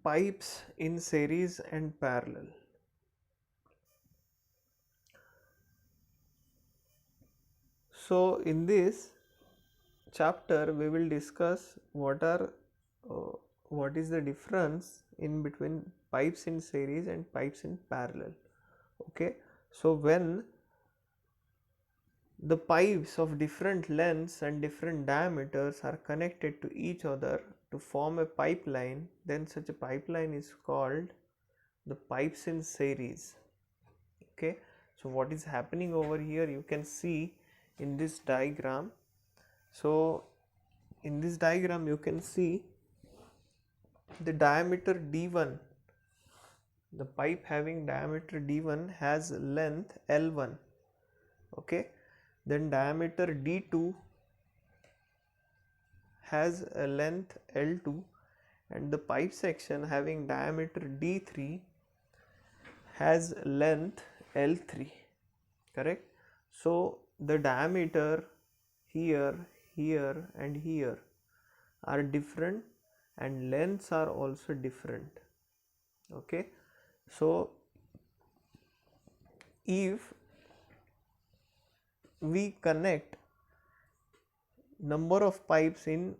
pipes in series and parallel. So in this chapter we will discuss uh, what is the difference in between pipes in series and pipes in parallel. Okay, so when the pipes of different lengths and different diameters are connected to each other to form a pipeline, then such a pipeline is called the pipes in series. Okay, so what is happening over here you can see in this diagram. So in this diagram you can see the diameter d1, the pipe having diameter d1 has length l1. Okay, then diameter d2 has a length l2, and the pipe section having diameter d3 has length l3. Correct. So the diameter here, here and here are different, and lengths are also different. Okay, so if we connect number of pipes in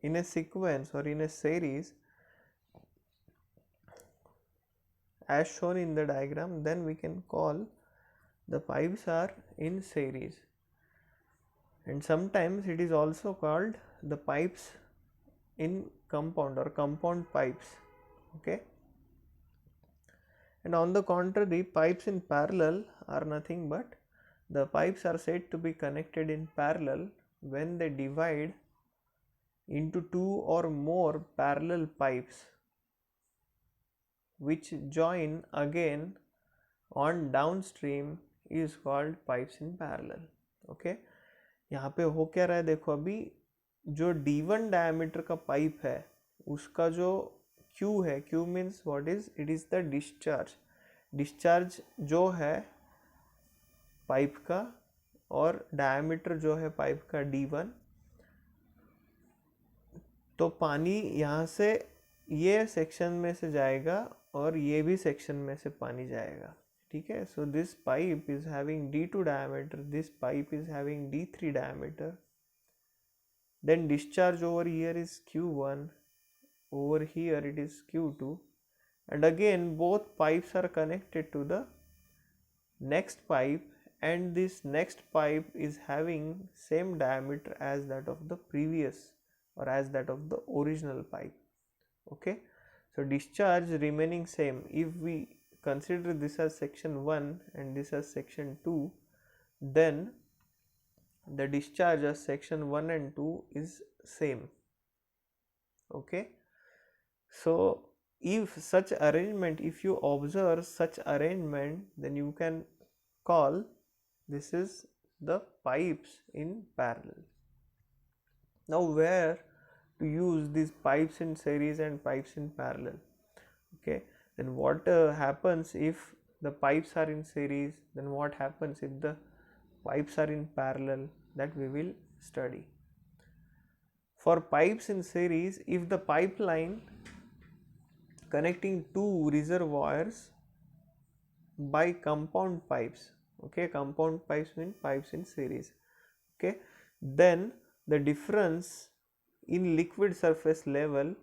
a sequence or in a series as shown in the diagram, then we can call the pipes are in series, and sometimes it is also called the pipes in compound or compound pipes. Okay, and on the contrary, pipes in parallel are nothing but the pipes are said to be connected in parallel when they divide into two or more parallel pipes which join again on downstream is called pipes in parallel. Okay, यहाँ पे हो क्या रहा है देखो, अभी जो D1 diameter का पाइप है उसका जो Q है, Q means what is, it is the discharge, discharge जो है पाइप का, और डायमीटर जो है पाइप का D1, तो पानी यहाँ से ये सेक्शन में से जाएगा और ये भी सेक्शन में से पानी जाएगा. ठीक है, so this pipe is having D2 diameter, this pipe is having D3 diameter, then discharge over here is Q1, over here it is Q2, and again both pipes are connected to the next pipe, and this next pipe is having same diameter as that of the previous or as that of the original pipe. Okay, so discharge remaining same. If we consider this as section 1 and this as section 2, then the discharge as section 1 and 2 is same. Okay, so if such arrangement, if you observe such arrangement, then you can call this is the pipes in parallel. Now where to use these pipes in series and pipes in parallel? Okay, then what happens if the pipes are in series, then what happens if the pipes are in parallel, that we will study. For pipes in series, if the pipeline connecting two reservoirs by compound pipes, okay, compound pipes mean pipes in series, okay, then the difference in liquid surface level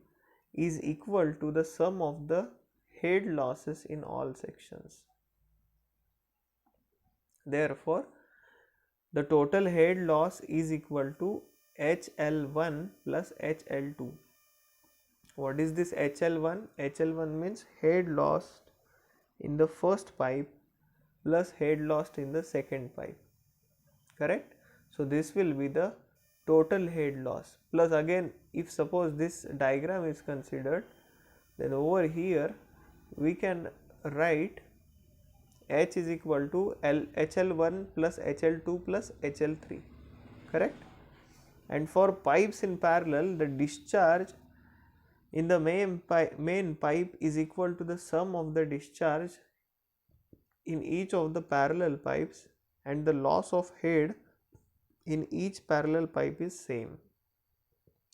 is equal to the sum of the head losses in all sections. Therefore, the total head loss is equal to HL1 plus HL2. What is this HL1? HL1 means head lost in the first pipe plus head lost in the second pipe. Correct? So this will be the total head loss, plus again if suppose this diagram is considered, then over here we can write H is equal to HL1 plus HL2 plus HL3. Correct? And for pipes in parallel, the discharge in the main pipe is equal to the sum of the discharge in each of the parallel pipes, and the loss of head in each parallel pipe is same.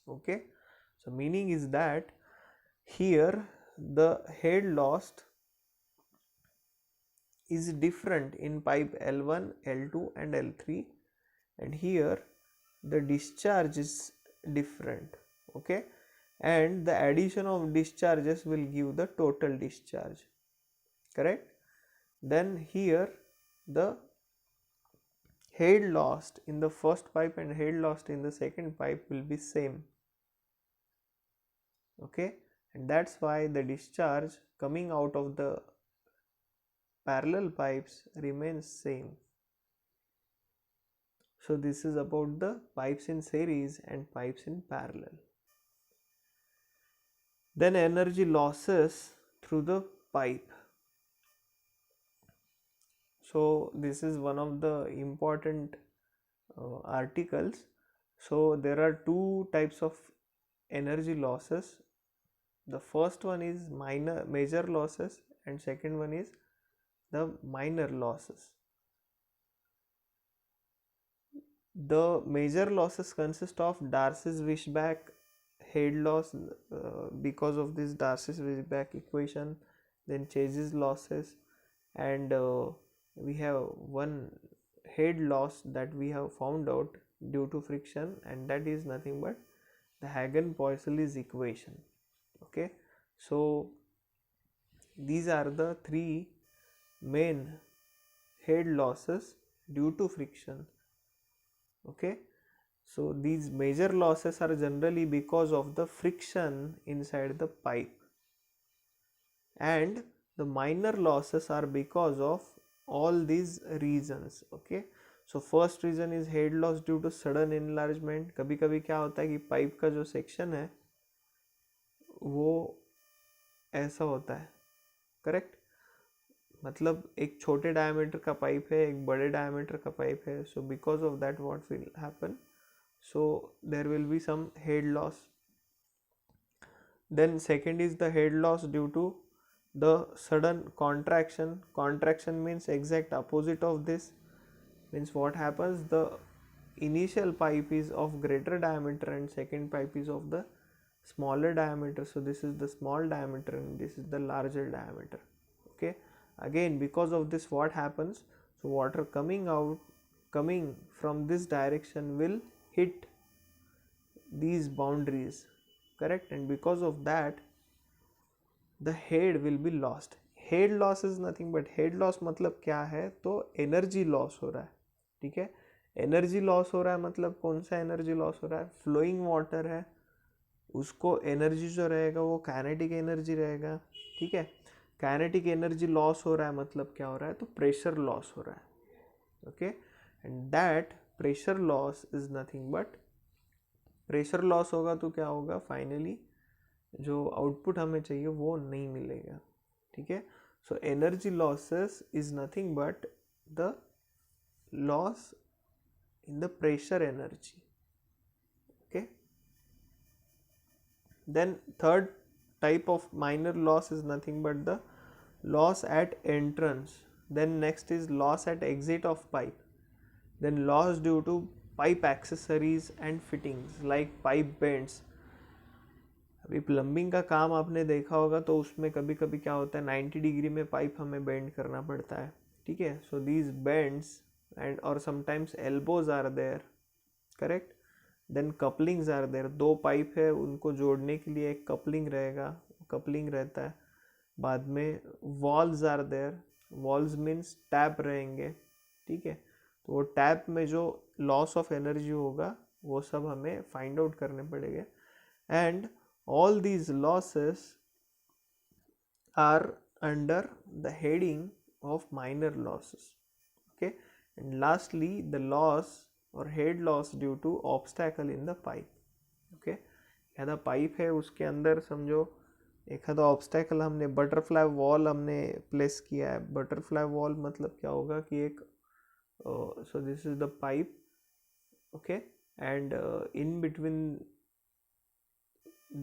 Okay, so meaning is that here the head loss is different in pipe L1, L2 and L3, and here the discharge is different, okay, and the addition of discharges will give the total discharge, correct. Then here the head lost in the first pipe and head lost in the second pipe will be same, okay, and that's why the discharge coming out of the parallel pipes remains same. So this is about the pipes in series and pipes in parallel. Then energy losses through the pipe. So this is one of the important articles. So there are two types of energy losses. The first one is major losses, and second one is the minor losses. The major losses consist of Darcy-Weisbach head loss because of this Darcy-Weisbach equation, then Chase's losses, and we have one head loss that we have found out due to friction, and that is nothing but the Hagen-Poiseuille equation, okay. So these are the three main head losses due to friction, okay. So these major losses are generally because of the friction inside the pipe, and the minor losses are because of all these reasons, okay. So first reason is head loss due to sudden enlargement. कभी कभी क्या होता है कि pipe का जो section है वो ऐसा होता है, करेक्ट, मतलब एक छोटे डायमीटर का पाइप है, एक बड़े डायमीटर का पाइप है. So because of that what will happen, so there will be some head loss. Then second is the head loss due to the sudden contraction means exact opposite of this, means what happens, the initial pipe is of greater diameter and second pipe is of the smaller diameter. So this is the small diameter and this is the larger diameter, okay. Again because of this what happens, so water coming from this direction will hit these boundaries, correct, and because of that the head will be lost. Head loss is nothing but head loss मतलब क्या है, तो energy loss हो रहा है, ठीक है. Energy loss हो रहा है मतलब कौन सा एनर्जी लॉस हो रहा है, फ्लोइंग वाटर है उसको एनर्जी जो रहेगा वो काइनेटिक एनर्जी रहेगा, ठीक है. काइनेटिक एनर्जी लॉस हो रहा है मतलब क्या हो रहा है, तो प्रेशर लॉस हो रहा है, okay. And that pressure loss is nothing but, pressure loss होगा तो क्या होगा, फाइनली जो आउटपुट हमें चाहिए वो नहीं मिलेगा, ठीक है. So energy losses is nothing but the loss in the pressure energy, okay. Then third type of minor loss is nothing but the loss at entrance. Then next is loss at exit of pipe. Then loss due to pipe accessories and fittings like pipe bends. अभी plumbing का काम आपने देखा होगा तो उसमें कभी कभी क्या होता है 90 डिग्री में पाइप हमें बेंड करना पड़ता है, ठीक है. So these bends and or sometimes elbows are there, correct. then couplings are there, दो पाइप है उनको जोड़ने के लिए एक कपलिंग रहेगा, कपलिंग रहता है. बाद में walls are there, walls means tap रहेंगे, ठीक है. तो वो टैप में जो लॉस ऑफ एनर्जी होगा वो सब हमें फाइंड आउट करने पड़ेंगे. And all these losses are under the heading of minor losses, okay. And lastly the loss or head loss due to obstacle in the pipe, okay. एखादा pipe है उसके अंदर समझो एखादा ऑब्स्टैकल, हमने बटरफ्लाई वॉल हमने प्लेस किया है. बटरफ्लाई वॉल मतलब क्या होगा कि एक, सो this is the pipe, okay, and in between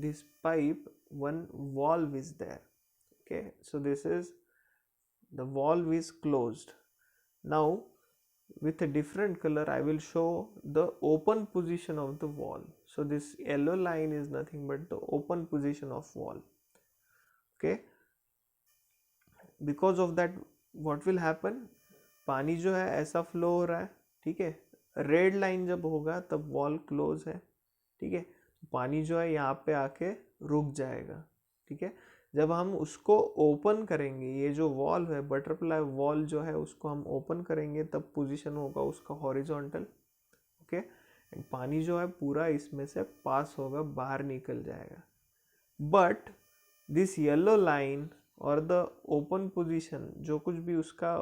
this pipe one valve is there, okay. So this is the valve is closed. Now with a different color I will show the open position of the valve. So this yellow line is nothing but the open position of valve. Okay, because of that what will happen, पानी जो है ऐसा flow हो रहा है, ठीक है, red line जब होगा तब वॉल क्लोज है, ठीक है, पानी जो है यहाँ पे आके रुक जाएगा, ठीक है। जब हम उसको ओपन करेंगे, ये जो वॉल है बटरफ्लाई वॉल जो है उसको हम ओपन करेंगे तब पोजीशन होगा उसका हॉरिजॉन्टल, ओके, एंड पानी जो है पूरा इसमें से पास होगा, बाहर निकल जाएगा। बट दिस येलो लाइन और द ओपन पोजीशन, जो कुछ भी उसका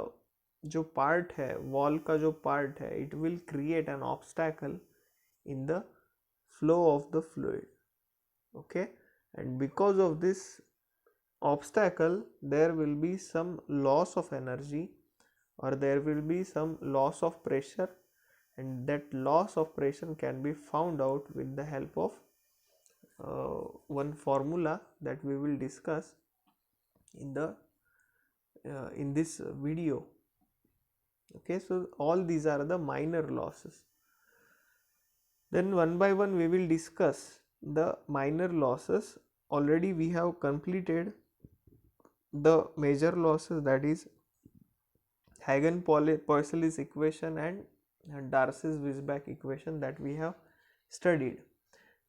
जो पार्ट है, वॉल का जो पार्ट है, it will create an obstacle in the flow of the fluid, okay, and because of this obstacle there will be some loss of energy or there will be some loss of pressure, and that loss of pressure can be found out with the help of one formula that we will discuss in this video, okay. So all these are the minor losses. Then one by one we will discuss the minor losses. Already we have completed the major losses, that is Hagen-Poiseuille's equation and Darcy's-Weisbach equation that we have studied.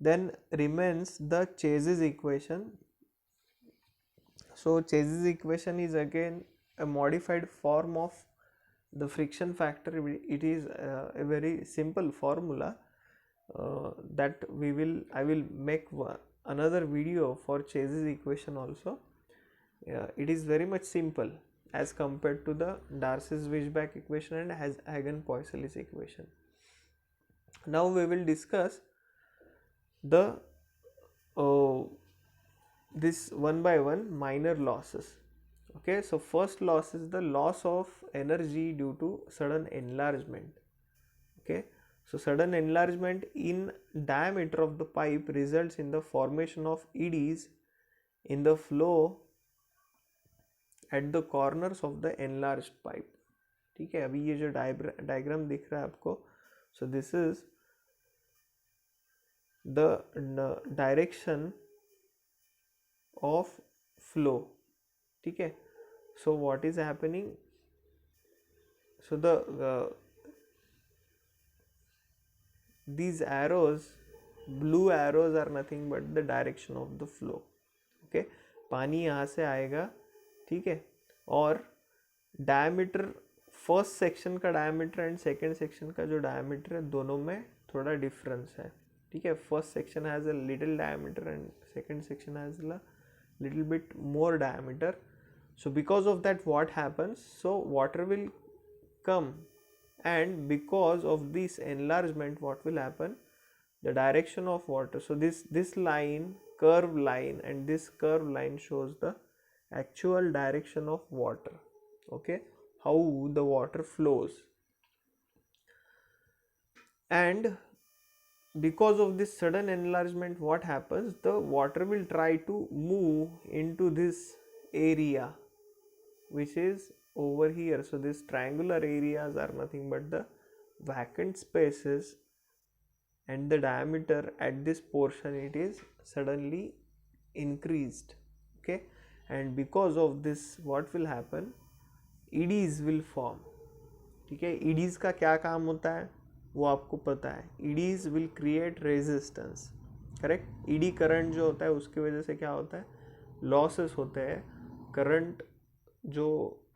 Then remains the Chase's equation. So Chase's equation is again a modified form of the friction factor. It is a very simple formula that I will make another video for Chase's equation also. It is very much simple as compared to the Darcy's-Weisbach equation and Hagen-Poiseuille's equation. Now we will discuss the this one by one minor losses. Okay, so first loss is the loss of energy due to sudden enlargement. Okay, so sudden enlargement in diameter of the pipe results in the formation of eddies in the flow at the corners of the enlarged pipe. ठीक है, अभी ये जो diagram दिख रहा है आपको, so this is the direction of flow, ठीक है. So what is happening, so the these arrows, blue arrows are nothing but the direction of the flow, okay. पानी यहाँ से आएगा, ठीक है, और डायमीटर फर्स्ट सेक्शन का डायमीटर एंड सेकेंड सेक्शन का जो डायमीटर है दोनों में थोड़ा डिफरेंस है, ठीक है. First section has a little diameter and second section has a little bit more diameter. So because of that what happens, so water will come, and because of this enlargement what will happen, the direction of water, so this line, curved line, and this curved line shows the actual direction of water, okay, how the water flows. And because of this sudden enlargement what happens, the water will try to move into this area which is over here. So these triangular areas are nothing but the vacant spaces, and the diameter at this portion it is suddenly increased, okay. And because of this what will happen, eddies will form, ठीक है. eddies का क्या काम होता है वो आपको पता है. eddies will create resistance, correct. Eddy current जो होता है उसकी वजह से क्या होता है, लॉसेस होते हैं. करंट जो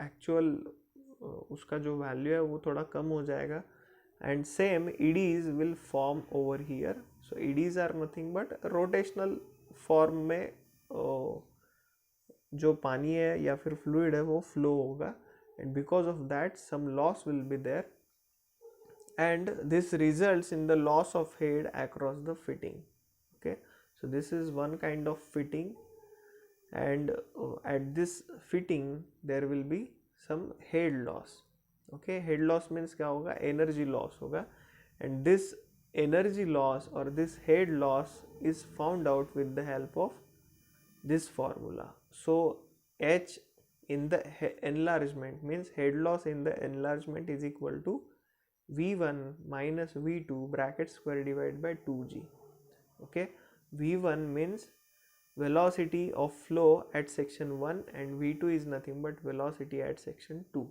एक्चुअल उसका जो वैल्यू है वो थोड़ा कम हो जाएगा, and same eddies will form over here. so eddies are nothing but rotational form में जो पानी है या फिर फ्लूइड है वो फ्लो होगा, and because of that some loss will be there, and this results in the loss of head across the fitting, okay. So this is one kind of fitting, and at this fitting there will be some head loss, okay. head loss means क्या होगा, energy loss होगा, and this energy loss or this head loss is found out with the help of this formula. So H in the enlargement means head loss in the enlargement is equal to V1 minus V2 bracket square divided by 2G, okay. V1 means velocity of flow at section 1 and V2 is nothing but velocity at section 2,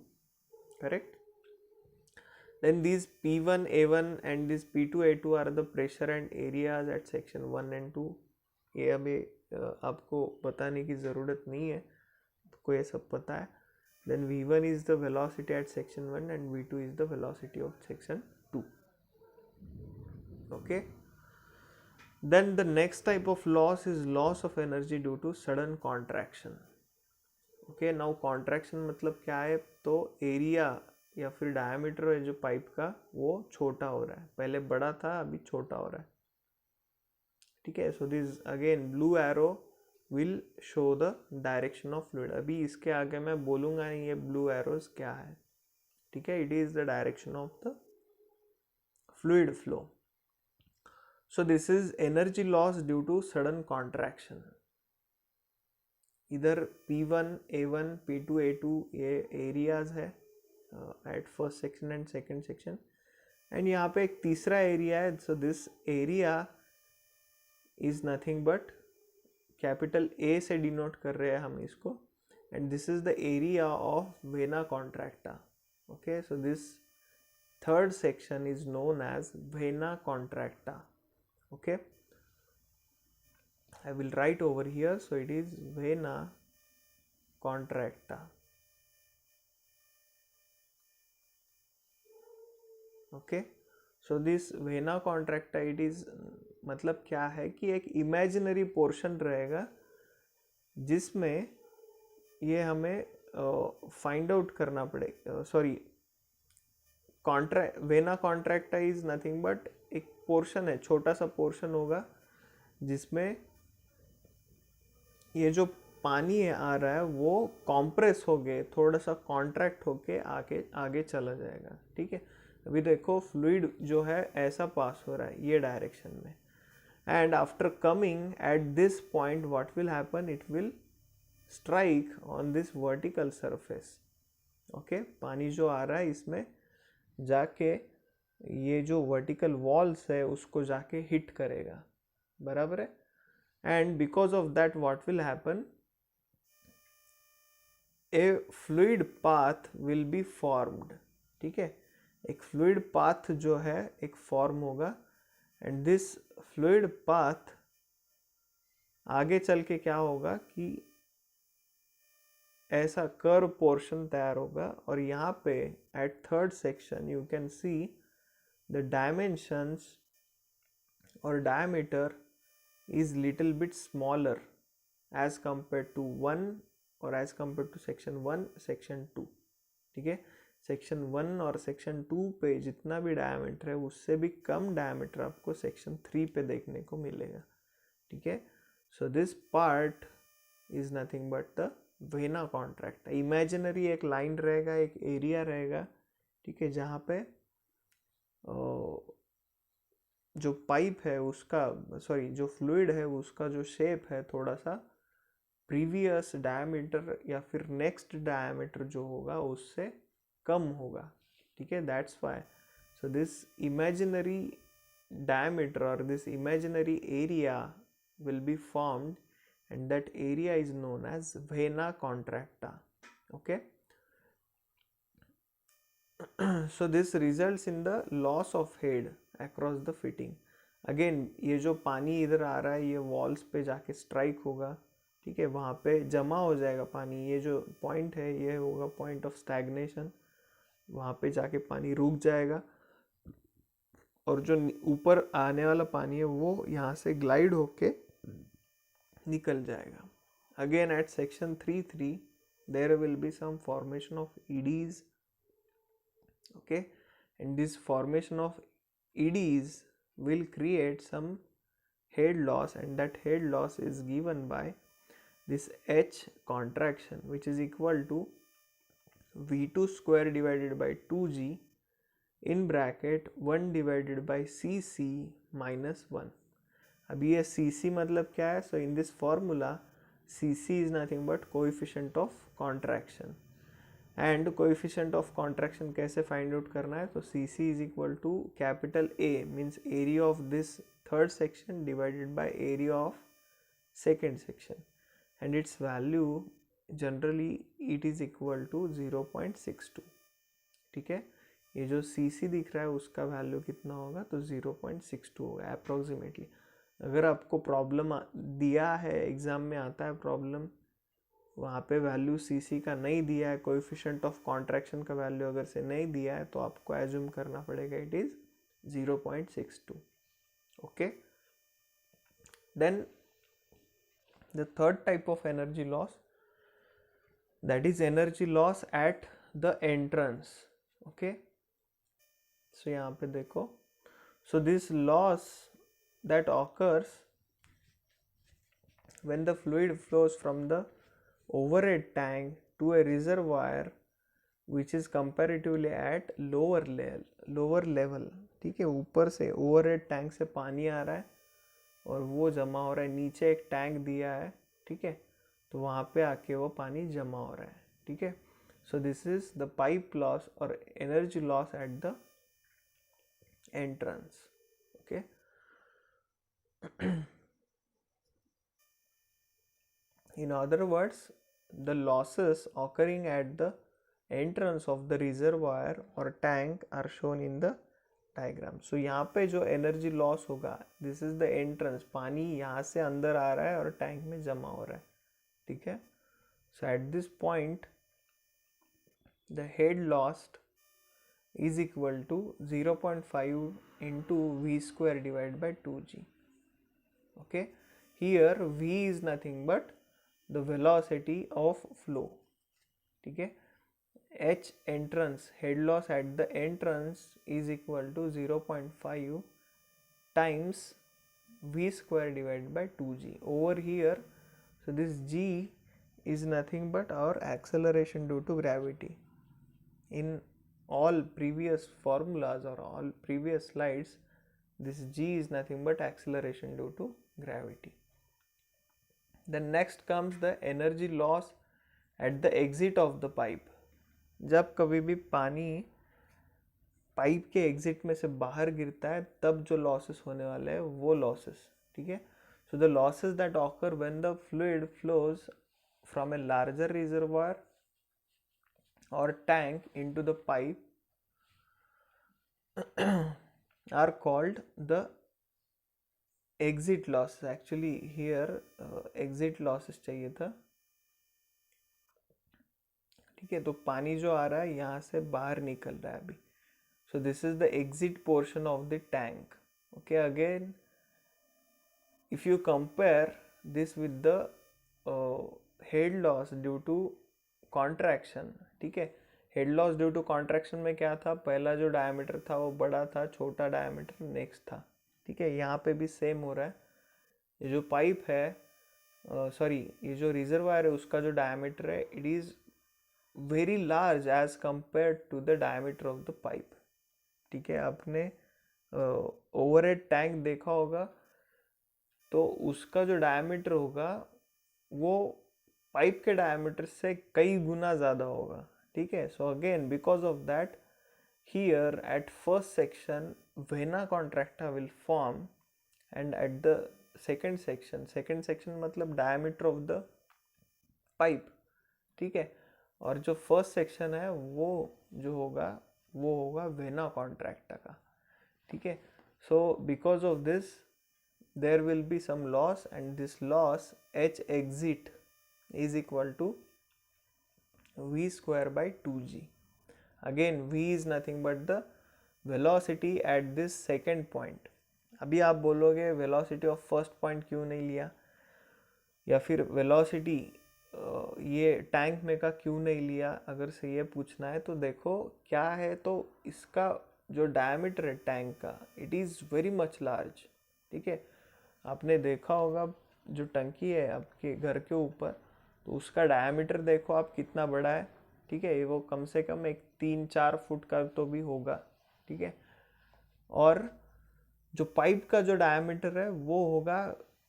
correct? Then these P1 A1 and this P2 A2 are the pressure and areas at section 1 and 2. ये अभी आपको बताने की ज़रूरत नहीं है, आपको ये सब पता है. Then V1 is the velocity at section 1 and V2 is the velocity of section 2. Okay. Then the next type of loss is loss of energy due to sudden contraction. Okay, now contraction मतलब क्या है, तो area या फिर diameter है जो pipe का वो छोटा हो रहा है, पहले बड़ा था अभी छोटा हो रहा है, ठीक है. So this again blue arrow will show the direction of fluid. अभी इसके आगे मैं बोलूँगा नहीं ये ब्लू एरोज क्या है, ठीक है. It is the direction of the fluid flow. So this is energy loss due to sudden contraction. इधर P1 A1 P2 A2 ये एरियाज है at first section and second section, and यहाँ पे एक तीसरा एरिया है. So this area is nothing but capital A से denote कर रहे हैं हम इसको, and this is the area of vena contracta. Okay, so this third section is known as vena contracta. Okay, I will write over here. So it is vena contracta. Okay, so this vena contracta, it is मतलब क्या है कि एक imaginary portion रहेगा जिसमें ये हमें find out करना पड़ेगा. Sorry, vena contracta is nothing but एक पोर्शन है, छोटा सा पोर्शन होगा जिसमें ये जो पानी है आ रहा है वो कॉम्प्रेस हो गए, थोड़ा सा कॉन्ट्रैक्ट होके आगे आगे चला जाएगा, ठीक है. अभी देखो फ्लूइड जो है ऐसा पास हो रहा है ये डायरेक्शन में, and after coming at this point what will happen, it will strike on this vertical surface. Okay, पानी जो आ रहा है इसमें जाके ये जो वर्टिकल वॉल्स है उसको जाके हिट करेगा, बराबर है. And because of that what will happen, A fluid path will be formed, ठीक है. एक फ्लूइड पाथ जो है एक फॉर्म होगा, एंड दिस फ्लूइड पाथ आगे चल के क्या होगा कि ऐसा कर्व पोर्शन तैयार होगा, और यहाँ पे at third section you can see the dimensions or diameter is little bit smaller as compared to 1 or as compared to section 1 section 2, ठीक है. सेक्शन 1 और सेक्शन 2 पे जितना भी डायमीटर है उससे भी कम डायमीटर आपको सेक्शन 3 पे देखने को मिलेगा, ठीक है. So this part is nothing but the vena contract. Imaginary एक लाइन रहेगा, एक एरिया रहेगा, ठीक है, जहाँ पे जो पाइप है उसका, सॉरी जो फ्लूइड है उसका जो शेप है थोड़ा सा प्रीवियस डायमीटर या फिर नेक्स्ट डायमीटर जो होगा उससे कम होगा, ठीक है. That's why so this imaginary diameter और this imaginary area will be formed, and that area is known as vena contracta. Okay, so this results in the loss of head across the fitting. again ये जो पानी इधर आ रहा है ये walls पे जाके स्ट्राइक होगा, ठीक है, वहाँ पे जमा हो जाएगा पानी. ये जो पॉइंट है ये होगा पॉइंट ऑफ स्टैग्नेशन, वहाँ पे जाके पानी रुक जाएगा, और जो ऊपर आने वाला पानी है वो यहाँ से ग्लाइड होके निकल जाएगा. Again at section 3.3 there will be some formation of eddies. Okay, and this formation of eddies will create some head loss, and that head loss is given by this H contraction, which is equal to V2 square divided by 2G in bracket 1 divided by CC minus 1. अभी ये CC मतलब क्या है? So in this formula CC is nothing but coefficient of contraction. And coefficient of contraction कैसे find out करना है, तो C C is equal to capital A means area of this third section divided by area of second section, and its value generally it is equal to 0.62. ठीक है, ये जो CC दिख रहा है उसका वैल्यू कितना होगा, तो 0.62 होगा अप्रोक्सीमेटली। अगर आपको प्रॉब्लम दिया है, एग्जाम में आता है प्रॉब्लम, वहाँ पे वैल्यू CC का नहीं दिया है, कोएफिशिएंट ऑफ कॉन्ट्रैक्शन का वैल्यू अगर से नहीं दिया है, तो आपको एज्यूम करना पड़ेगा it is 0.62. Okay, then the third type of energy loss, that is energy loss at the entrance. Okay, so यहाँ पे देखो, so this loss that occurs when the fluid flows from the overhead tank to a reservoir which is comparatively at lower level. ठीक है, ऊपर से overhead tank से पानी आ रहा है और वो जमा हो रहा है, नीचे एक टैंक दिया है, ठीक है, तो वहाँ पे आके वो पानी जमा हो रहा है। ठीक है, so this is the pipe loss और energy loss at the entrance. Okay, in other words, the losses occurring at the entrance of the reservoir or tank are shown in the diagram. So यहाँ पे जो energy loss होगा, this is the entrance, पानी यहाँ से अंदर आ रहा है और टैंक में जमा हो रहा है. ठीक है, so at this point the head lost is equal to 0.5 into v square divided by 2g. Okay, here v is nothing but the velocity of flow. ठीक है, h entrance, head loss at the entrance is equal to 0.5 times v square divided by 2g. Over here, so this g is nothing but our acceleration due to gravity. In all previous formulas or all previous slides, this g is nothing but acceleration due to gravity. Then next comes the energy loss at the exit of the pipe. जब कभी भी पानी pipe के exit में से बाहर गिरता है, तब जो लॉसेस होने वाले हैं वो लॉसेस. ठीक है, so the losses that occur when the fluid flows from a larger reservoir or tank into the pipe are called the exit losses. Actually here exit losses चाहिए था. ठीक है, तो पानी जो आ रहा है यहाँ से बाहर निकल रहा है अभी, so this is the exit portion of the tank. Okay, again if you compare this with the head loss due to contraction. ठीक है, head loss due to contraction में क्या था, पहला जो डायमीटर था वो बड़ा था, छोटा डायमीटर नेक्स्ट था. ठीक है, यहाँ पे भी सेम हो रहा है. ये जो पाइप है, सॉरी ये जो रिजर्वायर है, उसका जो डायमीटर है it is very large as compare to the diameter of the pipe. ठीक है, आपने ओवरहेड टैंक देखा होगा, तो उसका जो डायमीटर होगा वो पाइप के डायमीटर से कई गुना ज़्यादा होगा. ठीक है, so again because of that here eight first section vena contracta will form, and at the second section मतलब डायमीटर ऑफ द पाइप. ठीक है, और जो फर्स्ट सेक्शन है वो जो होगा वो होगा वेना कॉन्ट्रैक्टा का. ठीक है, so because of this there will be some loss, and this loss H exit is equal to v square by 2g. Again v is nothing but the velocity at this second point. अभी आप बोलोगे velocity of first point क्यों नहीं लिया, या फिर velocity ये tank में का क्यों नहीं लिया. अगर से ये पूछना है तो देखो क्या है, तो इसका जो डायमीटर है टैंक का it is very much large. ठीक है, आपने देखा होगा जो टंकी है आपके घर के ऊपर, तो उसका डायमीटर देखो आप कितना बड़ा है. ठीक है, वो कम से कम एक 3-4 फुट का तो भी होगा. ठीक है, और जो पाइप का जो डायमीटर है वो होगा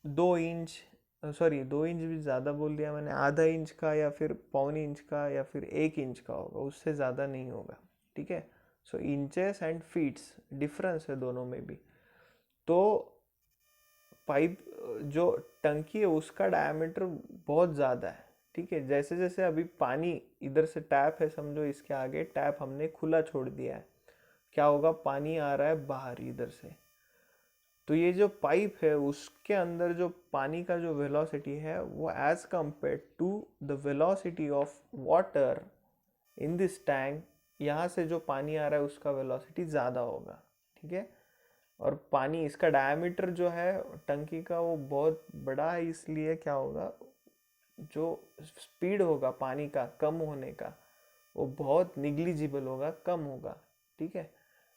2 इंच, सॉरी 2 इंच भी ज़्यादा बोल दिया मैंने, आधा इंच का या फिर पौनी इंच का या फिर 1 इंच का होगा, उससे ज़्यादा नहीं होगा. ठीक है, सो इंचेस एंड फीट्स डिफरेंस है दोनों में भी. तो पाइप जो टंकी है उसका डायमीटर बहुत ज़्यादा है, ठीक है। जैसे जैसे अभी पानी इधर से टैप है, समझो इसके आगे टैप हमने खुला छोड़ दिया है, क्या होगा, पानी आ रहा है बाहर इधर से। तो ये जो पाइप है उसके अंदर जो पानी का जो वेलोसिटी है वो as compare to the velocity of water in this tank, यहाँ से जो पानी आ रहा है उसका वेलोसिटी ज़्यादा होगा, ठीक है। और पानी, इसका डायमीटर जो है टंकी का वो बहुत बड़ा है, इसलिए क्या होगा, जो स्पीड होगा पानी का कम होने का वो बहुत निग्लिजिबल होगा, कम होगा, ठीक है।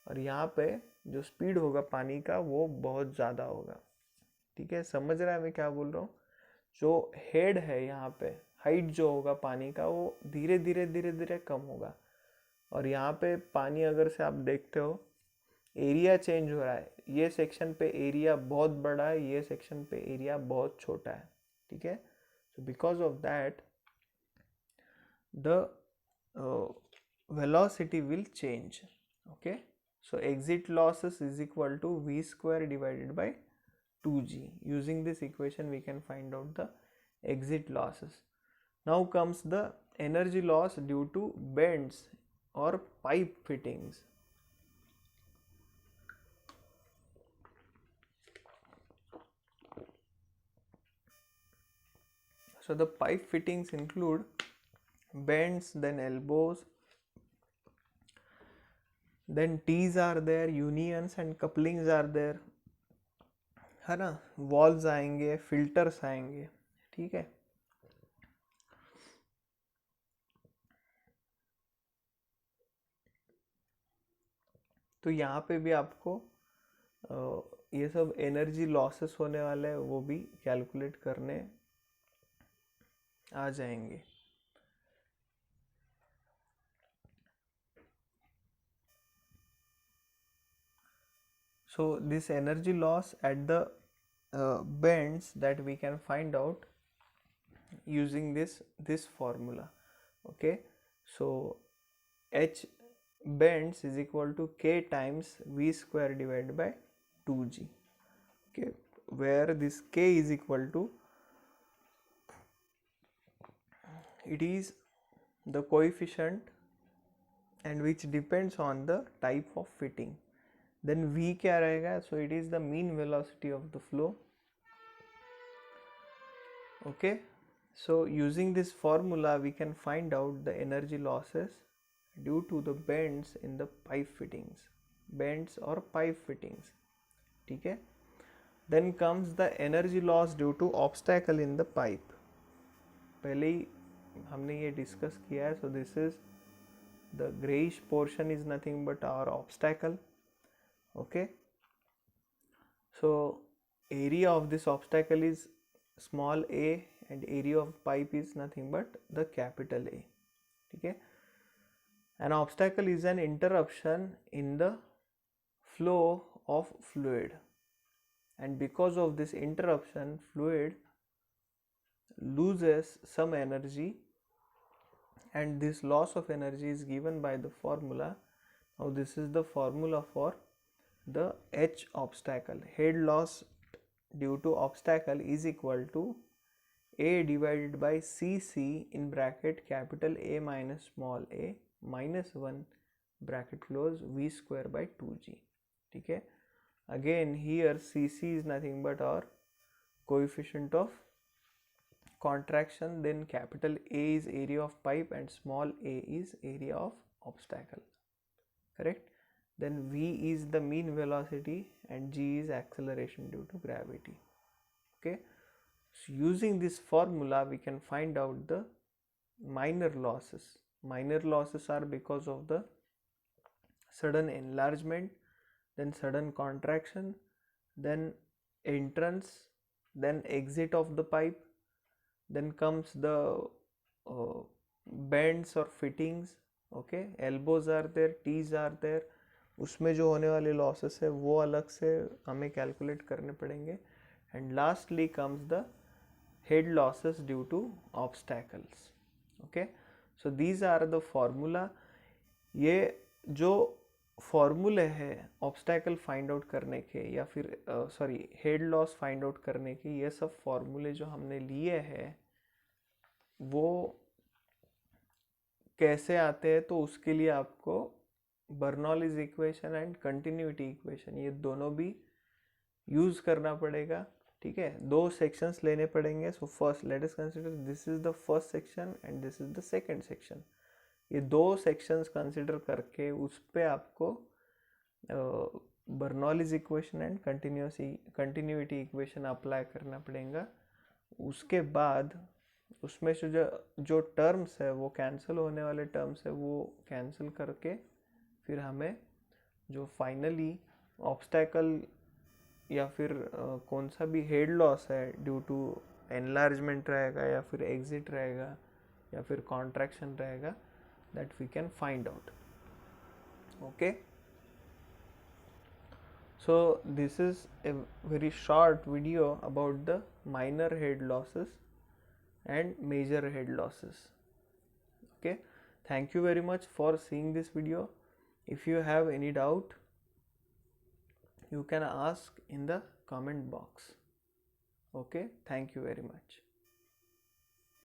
और यहाँ पे जो स्पीड होगा पानी का वो बहुत ज़्यादा होगा, ठीक है। समझ रहा है मैं क्या बोल रहा हूँ। जो हेड है यहाँ पे, हाइट जो होगा पानी का वो धीरे धीरे धीरे धीरे कम होगा। और यहाँ पे पानी अगर से आप देखते हो एरिया चेंज हो रहा है, ये सेक्शन पे एरिया बहुत बड़ा है, ये सेक्शन पे एरिया बहुत छोटा है, ठीक है। So because of that, the velocity will change. Okay. So exit losses is equal to v square divided by 2g. Using this equation, we can find out the exit losses. Now comes the energy loss due to bends or pipe fittings. So the pipe fittings include bends, then elbows, then T's are there, unions and couplings are there, है ना। Walls आएंगे, filters आएंगे, ठीक है। तो यहाँ पे भी आपको ये सब एनर्जी लॉसेस होने वाले हैं वो भी कैलकुलेट करने आ जाएंगे। So this energy loss at the bends that we can find out using this formula. Okay, so H bends is equal to K times V square divided by 2G. Okay, where this K is equal to, it is the coefficient and which depends on the type of fitting. Then V क्या रहेगा, so it is the mean velocity of the flow. Okay, so using this formula we can find out the energy losses due to the bends in the pipe fittings, bends or pipe fittings, ठीक है। Then comes the energy loss due to obstacle in the pipe. पहले ही हमने ये discuss किया है। So this is the grayish portion is nothing but our obstacle. Okay, so area of this obstacle is small a and area of pipe is nothing but the capital A, ठीक है। An obstacle is an interruption in the flow of fluid, and because of this interruption fluid loses some energy, and this loss of energy is given by the formula. Now this is the formula for the H obstacle. Head loss due to obstacle is equal to A divided by CC in bracket capital A minus small a minus 1 bracket close V square by 2G, ठीक है। Again here CC is nothing but our coefficient of contraction, then capital A is area of pipe and small a is area of obstacle, correct. Then V is the mean velocity and G is acceleration due to gravity. Okay, so using this formula we can find out the minor losses. Minor losses are because of the sudden enlargement, then sudden contraction, then entrance, then exit of the pipe, then comes the bends or fittings. Okay, elbows are there, T's are there, उसमें जो होने वाले losses है वो अलग से हमें calculate करने पड़ेंगे। And lastly comes the head losses due to obstacles. Okay, so these are the formula. ये जो फॉर्मूले है ऑब्स्टैकल फाइंड आउट करने के या फिर sorry head loss find out करने के, ये सब फॉर्मूले जो हमने लिए हैं वो कैसे आते हैं, तो उसके लिए आपको Bernoulli's equation and continuity equation ये दोनों भी यूज करना पड़ेगा। ठीक है, दो सेक्शंस लेने पड़ेंगे। So first let us consider this is the first section and this is the second section. ये दो सेक्शंस कंसीडर करके उस पे आपको Bernoulli's equation and continuity equation apply करना पड़ेगा। उसके बाद उसमें से जो टर्म्स है वो कैंसिल होने वाले टर्म्स है वो कैंसिल करके फिर हमें जो फाइनली ऑब्स्टैकल या फिर कौन सा भी हेड लॉस है ड्यू टू एनलार्जमेंट रहेगा या फिर एग्जिट रहेगा या फिर कॉन्ट्रैक्शन रहेगा, that we can find out. Okay, so this is a very short video about the minor head losses and major head losses. Okay, thank you very much for seeing this video. If you have any doubt, you can ask in the comment box. Okay, thank you very much.